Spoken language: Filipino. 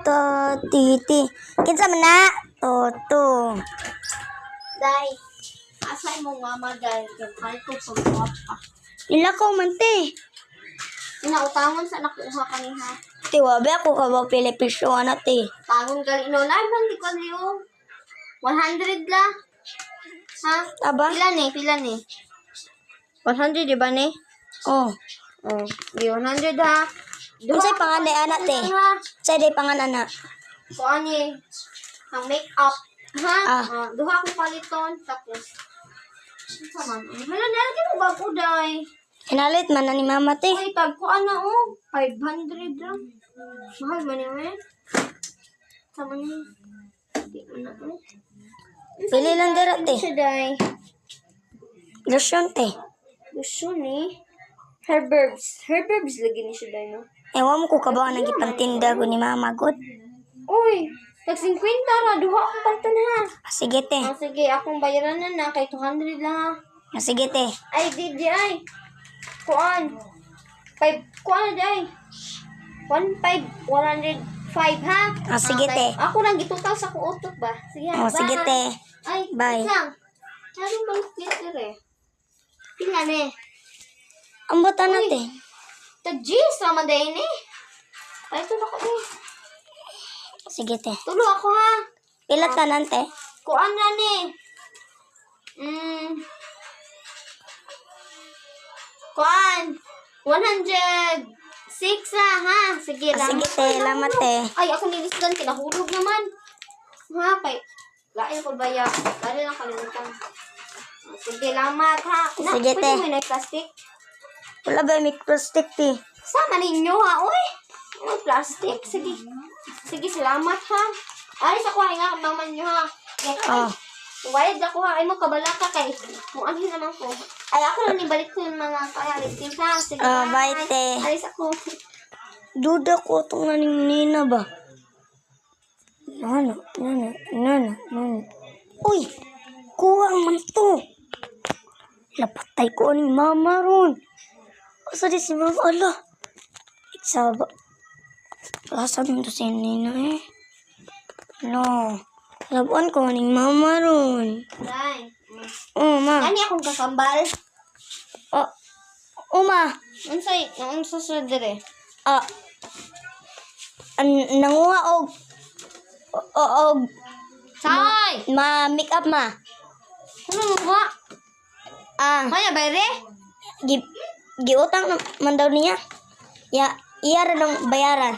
to titi. Kinsa man na? Toto. Day, asay mo mama day, kay ko pagpapa. Nilakaw man te. Inautangon sa nakuha kaniha. Te, wabi ako ka ba Pilipisyo na te. Tangon gali no, nay man di ko liyo. 100 la. Ha? Aba? Pila ni? 100 di ba ni? Oh. Oh, di 100 ha. Unsay panganay anak te? Say day pangan anak. Kuan ni ang make-up. Ha? Ah. Duha ko paliton tapos sa man. Hala nalagi mo ba ko day? Hinalit man na ni mama te. Ay, tag ko ana oh. 500 lang. Mahal man yun eh. Sama niyo. Di mo na oh. Pili lang dira te. Siya day. Lotion te. Gusto ni Herberbs. Herberbs lagi ni siya day no? Ewan mo ko kabaw nang gipantinda ko ni mama god. Uy, tag 50 ra. Duha akong paliton ha. Sige te. Sige, akong bayaran na kay 200 lang ha. Sige te. Ay, di ay. Kuan. 5, kuan di ay. 105 ha? Sige te. Ako lang gitutal sa ko utok ba? Sige, Sige te. Ay, Bye. wait lang. Ano bang glitter eh? Pila ni. Ang bata na te. Tag-G, sama day ni. Ay, tulo ko eh. Sige te. Tulo ako ha. Pila tanan te. Kuan na ni. Kuan. 106 ha. Sige lang. Sige te. Lamat te. Ay, ako nilisdan. Kinahulog naman. Ha, kay. Lain ko baya. Lalo lang kalimutan. Sige, lamat ha. Sige, te. Pwede mo na plastic. Wala ba yung plastic te? Sama ninyo ha, uy. Ano plastic? Sige. Sige, salamat ha. Ay, sa kuha nga naman nyo ha. Oh. Wayad ako ha. Ay, magkabala ka kay. Kung ano naman ko. Ay, ako lang ibalik ko yung mga kaya-listing ha. Sige, Bye te. Alis ako. Duda ko itong naning nina ba? Nana. Uy! Kuha man to. Lapatay ko aning mama ron. Asa di si mama? Ala. Iksaba. Asan to si nina eh? No. Labuan ko aning mama ron. Day. Oh, ma. Ani akong kakambal. Ma. Unsa sa dire? Nanguha og Say! make up ma. Ano mo ba? Kaya bayre? Giutang man daw niya. Iya ra ng bayaran.